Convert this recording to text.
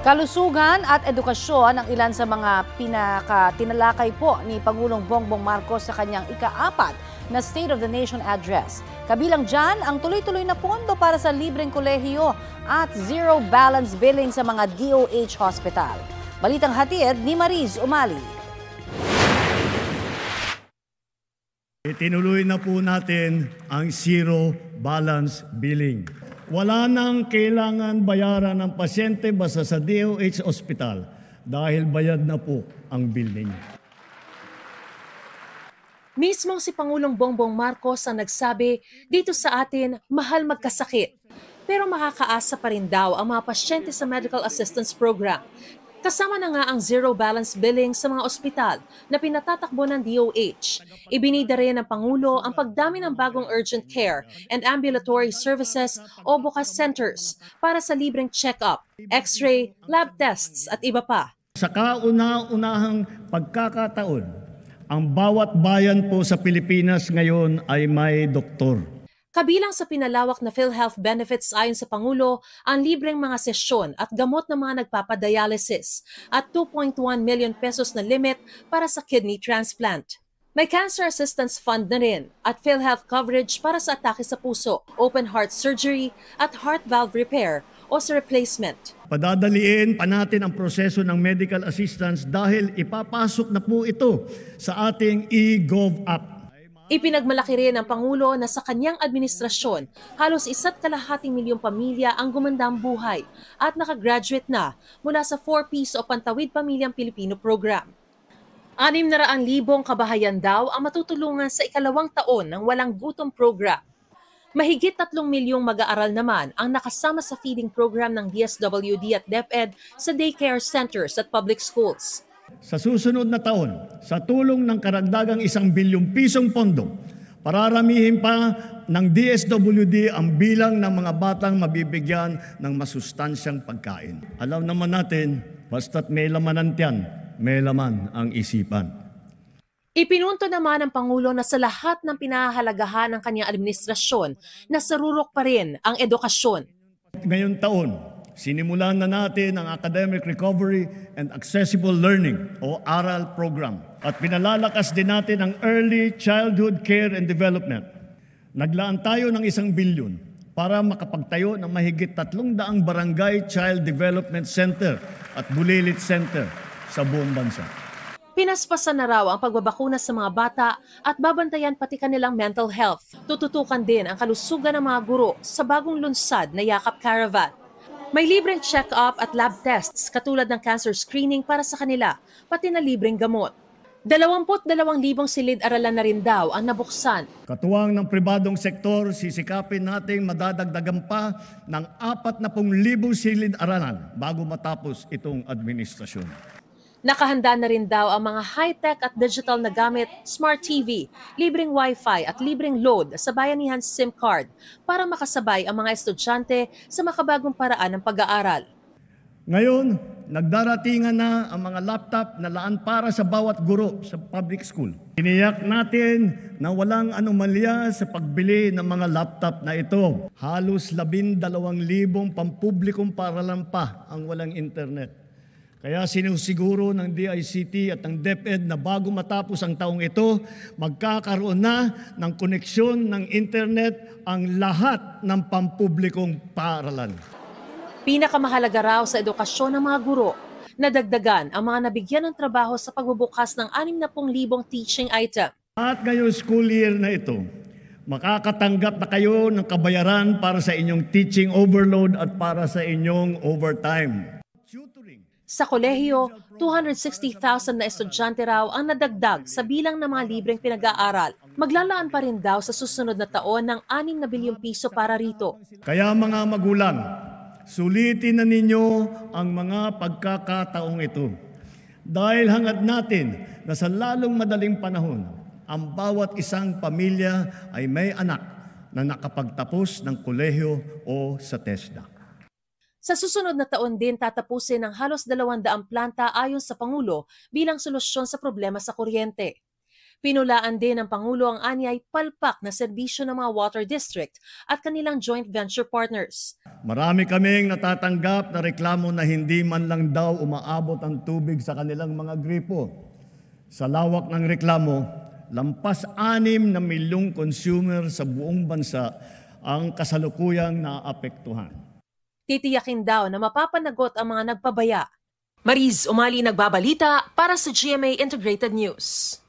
Kalusugan at edukasyon ang ilan sa mga tinalakay po ni Pangulong Bongbong Marcos sa kanyang ika-4 na State of the Nation Address. Kabilang dyan ang tuloy-tuloy na pondo para sa libreng kolehiyo at zero balance billing sa mga DOH hospital. Balitang hatid ni Mariz Umali. Itinuloy na po natin ang zero balance billing. Wala nang kailangan bayaran ng pasyente basta sa DOH Hospital dahil bayad na po ang billing. Mismong si Pangulong Bongbong Marcos ang nagsabi, dito sa atin mahal magkasakit. Pero makakaasa pa rin daw ang mga pasyente sa Medical Assistance Program. Kasama na nga ang zero balance billing sa mga ospital na pinatatakbo ng DOH. Ibinida rin ng Pangulo ang pagdami ng bagong urgent care and ambulatory services o bukas centers para sa libreng check-up, x-ray, lab tests at iba pa. Sa kauna-unahang pagkakataon, ang bawat bayan po sa Pilipinas ngayon ay may doktor. Kabilang sa pinalawak na PhilHealth benefits ayon sa Pangulo, ang libreng mga sesyon at gamot ng mga nagpapadialysis at 2.1 million pesos na limit para sa kidney transplant. May Cancer Assistance Fund na rin at PhilHealth coverage para sa atake sa puso, open heart surgery at heart valve repair o sa replacement. Padadaliin pa natin ang proseso ng medical assistance dahil ipapasok na po ito sa ating eGov app. Ipinagmalaki rin ng Pangulo na sa kanyang administrasyon, halos 1.2 milyong pamilya ang gumandang buhay at nakagraduate na mula sa 4Ps o Pantawid Pamilyang Pilipino program. 600,000 kabahayan daw ang matutulungan sa ikalawang taon ng Walang Gutom program. Mahigit 3 milyong mag-aaral naman ang nakasama sa feeding program ng DSWD at DepEd sa daycare centers at public schools. Sa susunod na taon, sa tulong ng karagdagang 1 bilyong pisong pondo, pararamihin pa ng DSWD ang bilang ng mga batang mabibigyan ng masustansyang pagkain. Alam naman natin, basta't may laman ang tiyan, may laman ang isipan. Ipinunto naman ng Pangulo na sa lahat ng pinahahalagahan ng kanyang administrasyon, nasarurok pa rin ang edukasyon. Ngayong taon, sinimulan na natin ang Academic Recovery and Accessible Learning o ARAL program at pinalalakas din natin ang Early Childhood Care and Development. Naglaan tayo ng 1 bilyon para makapagtayo ng mahigit 300 Barangay Child Development Center at Bulilit Center sa buong bansa. Pinaspasan na raw ang pagbabakuna sa mga bata at babantayan pati kanilang mental health. Tututukan din ang kalusugan ng mga guro sa bagong lunsad na Yakap Caravan. May libreng check-up at lab tests katulad ng cancer screening para sa kanila, pati na libreng gamot. 22,000 silid-aralan na rin daw ang nabuksan. Katuwang ng pribadong sektor, sisikapin nating madadagdagan pa ng 40,000 silid-aralan bago matapos itong administrasyon. Nakahanda na rin daw ang mga high-tech at digital na gamit, smart TV, libreng Wi-Fi at libreng load sa Bayanihan SIM card para makasabay ang mga estudyante sa makabagong paraan ng pag-aaral. Ngayon, nagdaratingan na ang mga laptop na laan para sa bawat guro sa public school. Tiniyak natin na walang anomalya sa pagbili ng mga laptop na ito. Halos 12,000 pampublikong paaralan pa ang walang internet. Kaya sinusiguro ng DICT at ng DepEd na bago matapos ang taong ito, magkakaroon na ng koneksyon ng internet ang lahat ng pampublikong paaralan. Pinakamahalaga raw sa edukasyon ng mga guro, nadagdagan ang mga nabigyan ng trabaho sa pagbubukas ng 60,000 teaching item. At ngayong school year na ito, makakatanggap na kayo ng kabayaran para sa inyong teaching overload at para sa inyong overtime. Sa kolehiyo, 260,000 na estudyante raw ang nadagdag sa bilang ng mga libreng pinag-aaral. Maglalaan pa rin daw sa susunod na taon ng 6 na bilyong piso para rito. Kaya mga magulang, sulitin na ninyo ang mga pagkakataong ito. Dahil hangad natin na sa lalong madaling panahon, ang bawat isang pamilya ay may anak na nakapagtapos ng kolehiyo o sa TESDA. Sa susunod na taon din tatapusin ang halos 200 planta ayon sa Pangulo bilang solusyon sa problema sa kuryente. Pinulaan din ng Pangulo ang anyay palpak na serbisyo ng mga water district at kanilang joint venture partners. Marami kaming natatanggap na reklamo na hindi man lang daw umaabot ang tubig sa kanilang mga gripo. Sa lawak ng reklamo, lampas 6 na milyong consumer sa buong bansa ang kasalukuyang naapektuhan. Titiyakin daw na mapapanagot ang mga nagpabaya. Mariz Umali nagbabalita para sa GMA Integrated News.